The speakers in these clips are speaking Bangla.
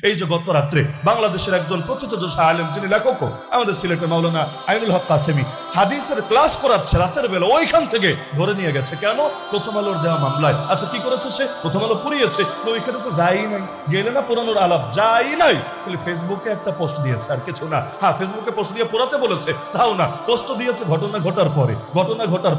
এই যে গত রাত্রে বাংলাদেশের একজন প্রথিতযশা আলেম, যিনি লেখকও, আমাদের সিলেটের মাওলানা আইনুল হক কাসেমি, হাদিসের ক্লাস করাচ্ছে রাতের বেলা, ওইখান থেকে ধরে নিয়ে গেছে। কেন? প্রথম আলোর দেওয়া মামলায়। আচ্ছা কি করেছে সে? প্রথম আলো পুড়িয়েছে, ওইখানে তো যাই নাই, গেলে না পুরানোর আলাপ, যাই নাই, তাহলে ফেসবুকে একটা পোস্ট দিয়েছে, আর কিছু না। হ্যাঁ, ফেসবুকে পোস্ট দিয়ে পোড়াতে বলেছে, তাও না, পোস্ট দিয়েছে ঘটনা ঘটার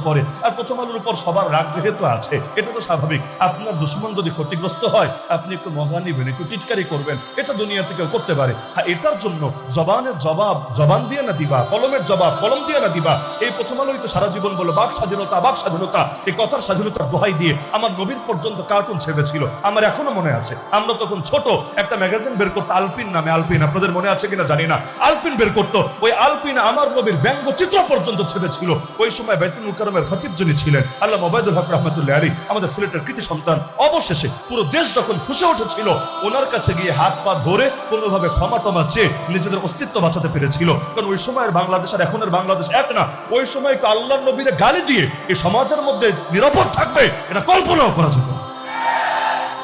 পরে। আর প্রথম আলোর উপর সবার রাগ যেহেতু আছে, এটা তো স্বাভাবিক। আপনার দুশ্মন যদি ক্ষতিগ্রস্ত হয়, আপনি একটু মজা নিবেন, একটু টিটকারি করবেন, এটা দুনিয়াতে কেউ করতে পারে। হ্যাঁ, এটার জন্য জবানের জবাব জবান দিয়ে না দিবা, কলমের জবাব কলম দিয়ে না দিবা। এই প্রথম আলোই তো সারা জীবন বলো বাক স্বাধীনতা, এই কথার স্বাধীনতার দোহাই দিয়ে আমার নবীর পর্যন্ত কার্টুন ছেপেছিল। আমার এখনো মনে আছে, আমরা তখন ছোট, একটা ম্যাগাজিন বের করতো আলপিন নামে, আলপিন, আপনাদের মনে আছে কিনা জানি না, আলপিন বের করতো। ওই আলপিন আমার নবীর ব্যঙ্গচিত্র পর্যন্ত ছেপেছিল। ওই সময় বাইতুল মুকাররমের খতিব যিনি ছিলেন, আল্লামা ওবায়দুল হক রাহমাতুল্লাহ আলাইহি, আমাদের সিলেটের কৃতি সন্তান, অবশেষে পুরো দেশ যখন ফুঁসে উঠেছিল, ওনার কাছে গিয়ে হাত পা ধরে কোনোভাবে ক্ষমা টমা চেয়ে নিজেদের অস্তিত্ব বাঁচাতে পেরেছিল। কারণ ওই সময়ের বাংলাদেশ আর এখনের বাংলাদেশ এক না। ওই সময় আল্লাহর নবীরে গালি দিয়ে এই সমাজের মধ্যে নিরাপদ থাকবে, এটা কল্পনাও করা যেত না।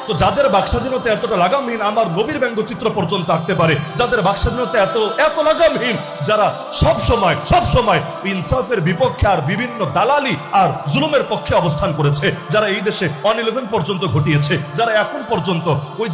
তো যাদের বাকস্বাধীনতা এতটা লাগামহীন, আমার নবীর ব্যঙ্গচিত্র পর্যন্ত আঁকতে পারে, যাদের বাকস্বাধীনতা এত লাগামহীন, যারা সব সময় ইনসাফের বিপক্ষে আর বিভিন্ন দালালি আর জুলুমের পক্ষে অবস্থান করেছে, যারা এই দেশে 111 পর্যন্ত ঘটিয়েছে, যারা এখন পর্যন্ত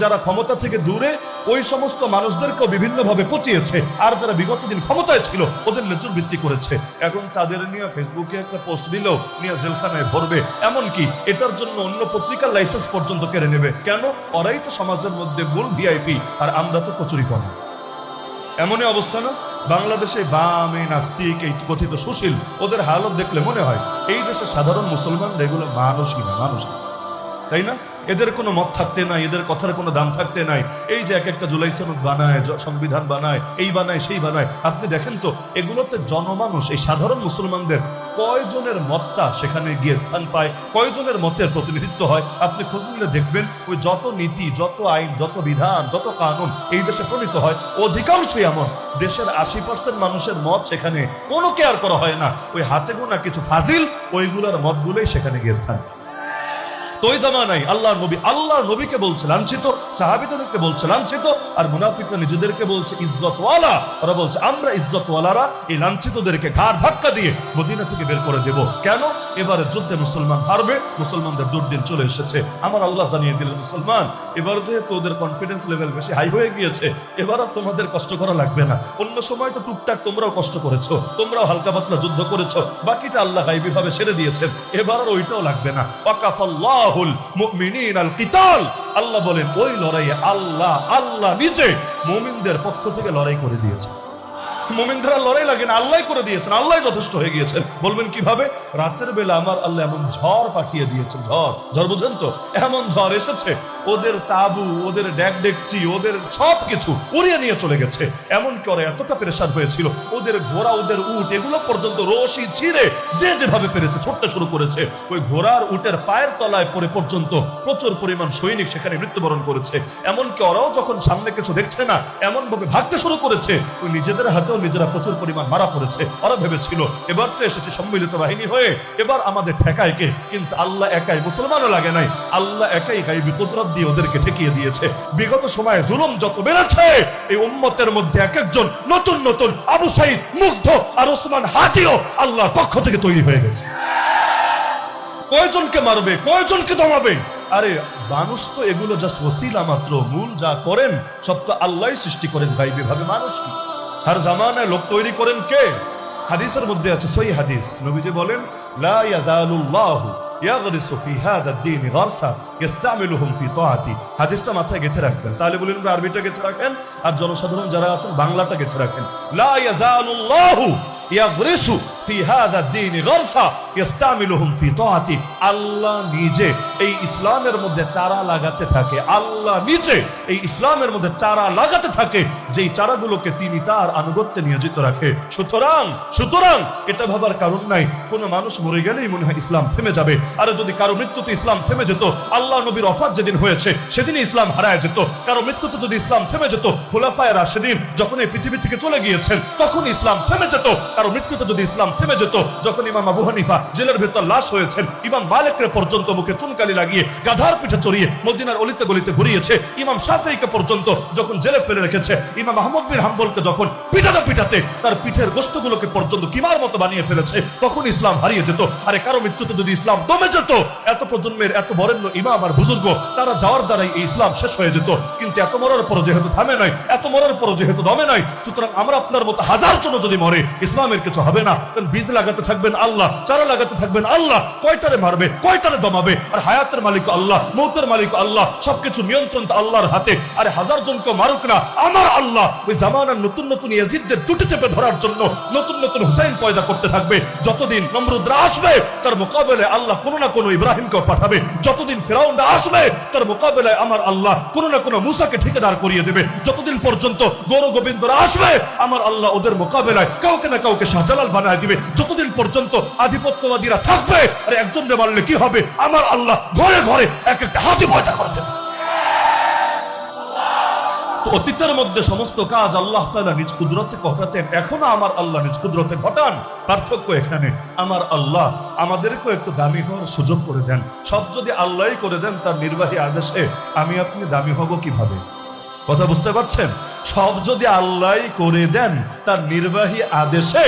যারা ক্ষমতা থেকে দূরে, ওই সমস্ত মানুষদেরকেও বিভিন্নভাবে পচিয়েছে, আর যারা বিগত দিন ক্ষমতায় ছিল ওদের নজর বৃত্তি করেছে, এখন তাদের নিয়ে ফেসবুকে একটা পোস্ট দিলেও নিয়ে জেলখানায় ভরবে। এমনকি এটার জন্য অন্য পত্রিকার লাইসেন্স পর্যন্ত কেড়ে নেবে। কেন? ওরাই তো সমাজের মধ্যে মূল ভিআইপি, আর আমরা তো কচুরি কম। এমনই অবস্থা না? বাংলাদেশে বামে নাস্তিক, এই কথিত সুশীল, ওদের হালত দেখলে মনে হয় এই দেশে সাধারণ মুসলমান এগুলো মানুষই না, তাই না? এদের কোনো মত থাকতে নাই, এদের কথার কোনো দাম থাকতে নাই। এই যে এক একটা জুলাই সনদ বানায়, সংবিধান বানায়, এই বানায় সেই বানায়, আপনি দেখেন তো এগুলোতে জনমানুষ, এই সাধারণ মুসলমানদের কয়জনের মতটা সেখানে গিয়ে স্থান পায়, কয়জনের মতের প্রতিনিধিত্ব হয়? আপনি খোঁজ নিলে দেখবেন ওই যত নীতি, যত আইন, যত বিধান, যত কানুন এই দেশে প্রণীত হয়, অধিকাংশই এমন দেশের 80% মানুষের মত সেখানে কোনো কেয়ার করা হয় না। ওই হাতে গোনা কিছু ফাজিল, ওইগুলোর মতগুলোই সেখানে গিয়ে স্থান। তো ওই জামানায় আল্লাহ নবীকে বলছে লাঞ্ছিত, সাহাবীদেরকে বলছে লাঞ্ছিত, আর মুনাফিকরা নিজেদেরকে বলছে ইজ্জতওয়ালা। ওরা বলছে আমরা ইজ্জতওয়ালারা এই লাঞ্ছিতদেরকে ঘাড় ধাক্কা দিয়ে মদিনা থেকে বের করে দেব। কেন? এবারে যুদ্ধে মুসলমান হারবে, মুসলমানদের দুর্দিন চলে এসেছে। আমার আল্লাহ জানিয়ে দিলেন, মুসলমান এবার যেহেতু ওদের কনফিডেন্স লেভেল বেশি হাই হয়ে গিয়েছে, এবার আর তোমাদের কষ্ট করা লাগবে না। অন্য সময় তো টুকটাক তোমরাও কষ্ট করেছো, তোমরাও হালকা পাতলা যুদ্ধ করেছো, বাকিটা আল্লাহ গায়বী ভাবে সেরে দিয়েছেন, এবার আর ওইটাও লাগবে না। ওয়াকাফাল্লাহ আল্লাহ বলেন ওই লড়াইয়ে আল্লাহ নিজে মুমিনদের পক্ষ থেকে লড়াই করে দিয়েছে। মুমিনদের লড়াই লাগে না, আল্লাহ করে দিয়েছেন, আল্লাহ যথেষ্ট হয়ে গিয়েছেন। বলবেন কিভাবে? রাতের বেলা আমার আল্লাহ এমন ঝড় পাঠিয়ে দিয়েছেন, ঝড় বুঝেন তো, এমন ঝড় এসেছে ওদের তাবু, ওদের ডেকডেকচি, ওদের সবকিছু উড়িয়ে নিয়ে চলে গেছে। এমন করে এতটা পেরেশান হয়েছিল, ওদের ঘোড়া, ওদের উট, এগুলো পর্যন্ত রশি ছিঁড়ে যে যেভাবে পেরেছে ছুটতে শুরু করেছে। ওই ঘোড়ার উটের পায়ের তলায় পড়ে পর্যন্ত প্রচুর পরিমাণ সৈনিক সেখানে মৃত্যুবরণ করেছে। এমনকি ওরাও যখন সামনে কিছু দেখছে না, এমন ভাবে ভাগতে শুরু করেছে, ওই নিজেদের হাতেও নিজেরা প্রচুর পরিমাণ মারা পড়েছে। ওরা ভেবেছিল এবার তো এসেছে সম্মিলিত বাহিনী হয়ে, এবার আমাদের ঠেকায় কে? কিন্তু আল্লাহ একাই, মুসলমানও লাগে নাই, আল্লাহ একাই গায়বী কুদরত দিয়ে ওদেরকে ঠেকিয়ে দিয়েছে। বিগত সময়ে জুলুম যত বেড়েছে, এই উম্মতের মধ্যে এক একজন নতুন আবু সাইদ, মুগ্ধ আর ওসমান হাদিও আল্লাহর পক্ষ থেকে তৈরি হয়ে গেছে। কয়জনকে মারবে, কয়জনকে দমাবে? আরে মানুষ তো এগুলো জাস্ট ওসিলা মাত্র, মূল যা করেন সব তো আল্লাহই সৃষ্টি করেন গায়বী ভাবে। মানুষ কি হর জামানায় লোক তৈরি করেন কে? হাদিসের মধ্যে আছে, সহিহ হাদিস, নবীজি বলেন লা ইয়াজালুল্লাহু ইয়াগরিসু ফি হাযা দ্বীন গারসা ইস্তামিলুহুম ফি তাআতি। হাদিসটা মাথায় গেঁথে রাখবেন, তাহলে বলেন আরবিটা গেঁথে রাখেন, আর জনসাধারণ যারা আছেন বাংলাটা গেঁথে রাখেন। লা ইয়াজালুল্লাহু ইয়াগরিসু ফি হাযা দ্বীন গারসা ইস্তামিলুহুম ফি তাআতি। আল্লাহ নিজে এই ইসলামের মধ্যে চারা লাগাতে থাকে, আল্লাহ নিজে এই ইসলামের মধ্যে চারা লাগাতে থাকে, যেই চারাগুলোকে তিনি তার আনুগত্যে নিয়োজিত রাখে। সুতরাং এটা ভাবার কারণ নাই কোন মানুষ মরে গেলেই মনে হয় ইসলাম থেমে যাবে। আর যদি কারো মৃত্যুতে ইসলাম থেমে যেত, আল্লাহ নবীর ওফাত যেদিন হয়েছে সেদিনই ইসলাম হারায় যেত। কারো মৃত্যুতে যদি ইসলাম থেমে যেত, খুলাফায়ে রাশিদিন যখন এই পৃথিবী থেকে চলে গিয়েছেন তখন ইসলাম থেমে যেত। কারো মৃত্যুতে যদি ইসলাম থেমে যেত। যখন ইমাম আবু হানিফা জেলের ভেতর লাশ হয়েছেন, ইমাম মালিকরে পর্যন্ত মুখে চুনকালি লাগিয়ে গাধার পিঠে চড়িয়ে মদিনার অলিতে গলিতে ঘুরিয়েছে। ইমাম শাফিঈকে পর্যন্ত যখন জেলে ফেলে রেখেছে, ইমাম আহমদ বিন হাম্বলকে যখন পিঠাতে পিঠাতে তার পিঠের গোশতগুলোকে পর্যন্ত কিমার মতো বানিয়ে ফেলেছে, তখন ইসলাম হারিয়ে যেত। আরে কারো মৃত্যুতে যদি ইসলাম দমে যেত, এত প্রজন্মের এত বরেণ্য ইমাম আর বুজুর্গ তারা যাওয়ার দ্বারাই এই ইসলাম শেষ হয়ে যেত। কিন্তু এত মরার পর যেহেতু থামে নাই, এত মরার পর যেহেতু দমে নাই, সুতরাং আমরা আপনার মতো হাজার জন যদি মরে ইসলামের কিছু হবে না। কারণ বীজ লাগাতে থাকবেন আল্লাহ, চারা লাগাতে থাকবেন আল্লাহ, কয়টারে মারবে কয়টারে দমাবে, আর হায়াতের মালিক আল্লাহ, মৌতের মালিক আল্লাহ, সবকিছু নিয়ন্ত্রণ আল্লাহর হাতে। আরে হাজার জনকে মারুক না, আমার আল্লাহ ওই জামানার নতুন নতুন ইয়াজিদদের টুটে চেপে ধরার জন্য নতুন নতুন হুসাইন পয়দা করতে থাকবে। যতদিন নমরুদরা আসবে তার মোকাবেলায় আল্লাহ কোনো না কোনো ইব্রাহিমকে পাঠাবে। যতদিন ফিরাউনরা আসবে তার মোকাবেলায় আমার আল্লাহ কোনো না কোনো মুসাকে ঠিকাদার করিয়ে দেবে। যতদিন পর্যন্ত গৌর গোবিন্দরা আসবে আমার আল্লাহ ওদের মোকাবেলায় কাউকে না কাউকে শাহজালাল বানায় দিবে। যতদিন পর্যন্ত আধিপত্যবাদীরা থাকবে, আরে একজনকে মারলে কি হবে, আমার আল্লাহ ঘরে ঘরে এক একটা হাতি পয়দা করে দেবে। তো অতীতের মধ্যে সমস্ত কাজ আল্লাহ তাআলা নিজ কুদরতে ঘটাতেন, এখনো আমার আল্লাহ নিজ কুদরতে ঘটান। পার্থক্য এখানে, আমার আল্লাহ আমাদেরকে একটু দামি হওয়ার সুযোগ করে দেন। সব যদি আল্লাহই করে দেন তার নির্বাহী আদেশে, আমি আপনি দামি হব কিভাবে? কথা বুঝতে পারছেন? সব যদি আল্লাহই করে দেন তার নির্বাহী আদেশে,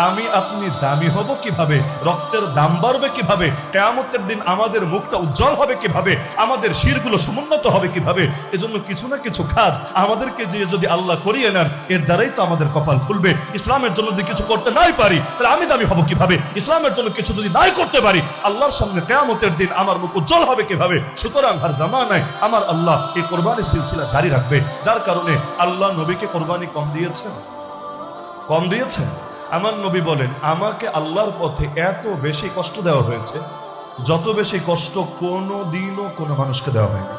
আমি আপনি দামি হব কিভাবে? রক্তের দাম বাড়বে কিভাবে? কিয়ামতের দিন আমাদের মুখটা উজ্জ্বল হবে কিভাবে? আমাদের শিরগুলো সমুন্নত হবে কিভাবে? এজন্য কিছু না কিছু কাজ আমাদেরকে যে যদি আল্লাহ করিয়ে নেন, এর দ্বারাই তো আমাদের কপাল খুলবে। ইসলামের জন্য যদি কিছু করতে নাই পারি তাহলে আমি দামি হব কিভাবে? ইসলামের জন্য কিছু যদি নাই করতে পারি, আল্লাহর সামনে কিয়ামতের দিন আমার মুখ উজ্জ্বল হবে কিভাবে? সুতরাং হর জামানায় আমার আল্লাহ এই কোরবানির সিলসিলা জারি রাখবে। যার কারণে আল্লাহ নবীকে কোরবানি কম দিয়েছেন, কম দিয়েছেন। আমার নবী বলেন, আমাকে আল্লাহর পথে এত বেশি কষ্ট দেওয়া হয়েছে যত বেশি কষ্ট কোনো দিনও কোনো মানুষকে দেওয়া হয়নি।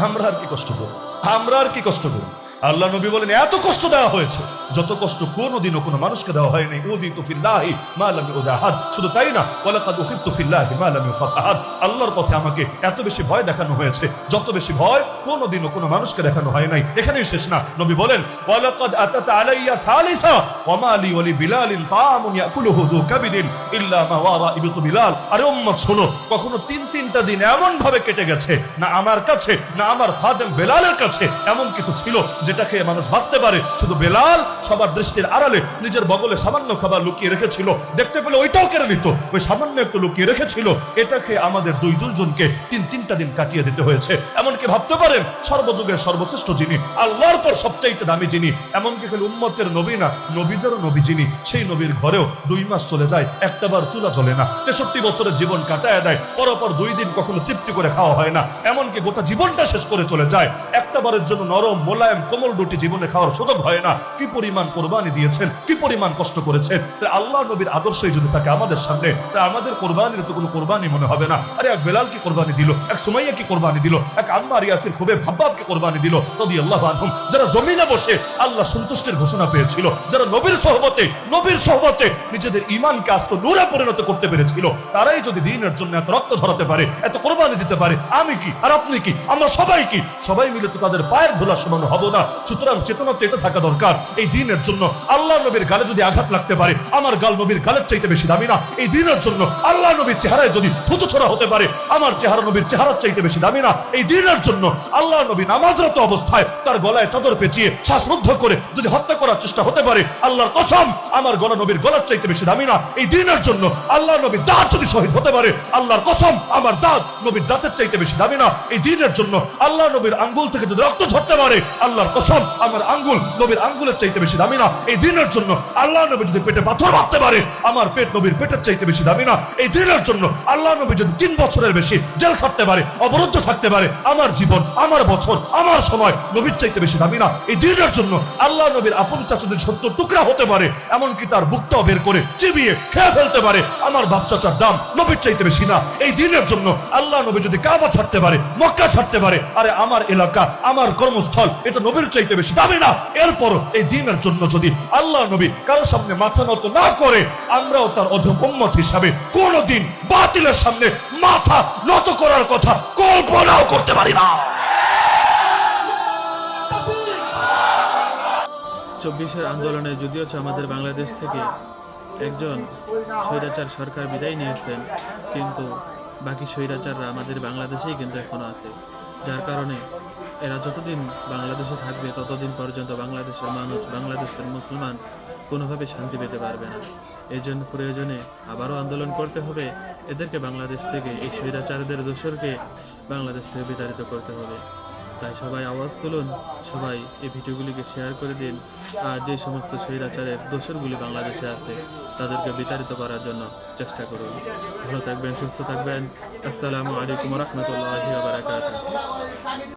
আমরা আর কি কষ্ট করি, আমরা আর কি কষ্ট করি? আল্লাহ নবী বলেন এত কষ্ট দেওয়া হয়েছে যত কষ্ট কোনোদিনও কোনো মানুষকে দেওয়া হয়নি। উযিতু ফিল্লাহি মা লাম ইউযা আহাদ। শুধু তাই না, ওয়ালাকাদ উখিফতু ফিল্লাহি মা লাম ইউখাফ আহাদ। আল্লাহর পথে আমাকে এত বেশি ভয় দেখানো হয়েছে যত বেশি ভয় কোনোদিনও কোনো মানুষকে দেখানো হয় নাই। এখানেই শেষ না, নবী বলেন ওয়ালাকাদ আতাত আলাইয়া সালিসা ওয়া মা লি ওয়া লি বিলালিন তাআমুন ইয়াকুলুহু যু কাবিদিন ইল্লা মা ওয়ারা ইবতু বিলাল। আরে উম্মত শোনো, কখনো তিনটা দিন এমন ভাবে কেটে গেছে না আমার কাছে না আমার খাদেম বেলালের কাছে এমন কিছু ছিল যেটা খেয়ে মানুষ বাঁচতে পারে। শুধু বেলাল সবার দৃষ্টির আড়ালে নিজের বগলে সামান্য খাবার লুকিয়ে রেখেছিল, দেখতে পেলে ওইটাও কেড়ে নিত, ওই সামান্য একটু লুকিয়ে রেখেছিল। এটা খেয়ে আমাদের দুইজনকে তিনটা দিন কাটিয়ে দিতে হয়েছে। এমনকি ভাবতে পারেন সর্বযুগের সর্বশ্রেষ্ঠ যিনি, আল্লাহর পর সবচাইতে দামি যিনি, এমনকি খালি উম্মতের নবী না নবীদেরও নবী যিনি, সেই নবীর ঘরেও 2 মাস চলে যায় একটাবার চুলা জ্বলে না। 63 বছরের জীবন কাটায় দেয়, পরপর 2 দিন কখনো তৃপ্তি করে খাওয়া হয় না। এমনকি গোটা জীবনটা শেষ করে চলে যায়, একটাবারের জন্য নরম মোলায়েম কোমল রুটি জীবনে খাওয়ার সুযোগ হয় না। কি পরিমাণ কোরবানি দিয়েছেন, কি পরিমাণ কষ্ট করেছেন। আল্লাহ নবীর আদর্শই যদি থাকে আমাদের সামনে, আমাদের কোরবানির তো কোনো কোরবানি মনে হবে না। আরে এক বেলাল কি কোরবানি দিল, এক সুমাইয়া কি কোরবানি দিল, এক আম্মার ইয়াসির খুবৈব হাব্বাব কি কোরবানি দিল রাদিয়াল্লাহু আনহুম। যারা জমিনে বসে আল্লাহ সন্তুষ্টির ঘোষণা পেয়েছিল, যারা নবীর সোহবতে নিজেদের ঈমানকে আস্ত নূরে পরিণত করতে পেরেছিল, তারাই যদি দ্বীনের জন্য এত রক্ত ঝরাতে পারে, এত কোরবানি দিতে পারে, আমি কি আর আপনি কি, আমরা সবাই কি? সবাই মিলে তো তাদের পায়ের ধুলা সমান হব না। সুতরাং চেতনা তো এটা থাকা দরকার, এই দ্বীনের জন্য আল্লাহ নবীর গালে যদি আঘাত লাগতে পারে, আমার গাল নবীর গালের চাইতে বেশি দামি না। এই দ্বীনের জন্য আল্লাহ নবীর চেহারায় যদি থুতু ছোড়া হতে পারে, আমার চেহারা নবীর চেহারার চাইতে বেশি দামি না। এই দ্বীনের জন্য আল্লাহ নবী নামাজরত অবস্থায় তার গলায় চাদর পেঁচিয়ে শ্বাসরুদ্ধ করে যদি হত্যা করার চেষ্টা হতে পারে, আল্লাহর কসম আমার গলা নবীর গলার চাইতে বেশি দামি না। এই দ্বীনের জন্য আল্লাহ নবীর দাঁত যদি শহীদ হতে পারে, আল্লাহর কসম আমার দাঁত নবীর দাঁতের চাইতে বেশি দামি না। এই দ্বীনের জন্য আল্লাহ নবীর আঙ্গুল থেকে যদি রক্ত ঝরতে পারে, আল্লাহর কসম আমার আঙ্গুল নবীর আঙ্গুলের চাইতে বেশি দামি না। এই দ্বীনের জন্য আল্লাহ নবী যদি পেটে পাথর মারতে পারে, আমার পেট নবীর পেটের চাইতে বেশি দামি না। এই দ্বীনের জন্য আল্লাহ নবী যদি 3 বছরের বেশি জেল খাটতে পারে, অবরুদ্ধ থাকতে পারে, আমার জীবন, আমার বছর, আমার সময় নবীর চাইতে বেশি দামি না। এই দ্বীনের জন্য আল্লাহ নবীর আপন চাচা যদি 70 টুকরা হতে পারে, এমনকি তার বুকটাও বের করে চিবিয়ে খেয়ে ফেলতে পারে, আমার বাপ চাচার দাম নবীর চাইতে বেশি না। এই দ্বীনের জন্য আল্লাহ নবী যদি কাবা ছাড়তে পারে, মক্কা ছাড়তে পারে, আরে আমার এলাকা, আমার কর্মস্থল এটা নবীর চাইতে বেশি দামি না। এরপর এই দ্বীনের জন্য যদি আল্লাহ নবী কারোর সামনে মাথা নত না করে, আমরাও তার অধম উম্মত হিসাবে কোনদিন বাতিলের সামনে মাথা নত করার কথা কল্পনাও করতে পারি না। 24-এর আন্দোলনে যদিও আমাদের বাংলাদেশ থেকে একজন স্বৈরাচার সরকার বিদায় নিয়েছেন, কিন্তু বাকি স্বৈরাচাররা আমাদের বাংলাদেশেই কিন্তু এখনো আছে, যার কারণে এরা যতদিন বাংলাদেশে থাকবে ততদিন পর্যন্ত বাংলাদেশের মানুষ, বাংলাদেশের মুসলমান কোনোভাবে শান্তি পেতে পারবে না। এই জন্য প্রয়োজনে আবারও আন্দোলন করতে হবে, এদেরকে বাংলাদেশ থেকে, এই স্বৈরাচারদের দোসরকে বাংলাদেশ থেকে বিতাড়িত করতে হবে। তাই সবাই আওয়াজ তুলুন, সবাই এই ভিডিওগুলিকে শেয়ার করে দিন, আর যে সমস্ত স্বৈরাচারের দোসরগুলি বাংলাদেশে আছে তাদেরকে বিতাড়িত করার জন্য চেষ্টা করুন। ভালো থাকবেন, সুস্থ থাকবেন। আসসালামু আলাইকুম রহমতুল্লাহি ওয়া বারাকাতুহু।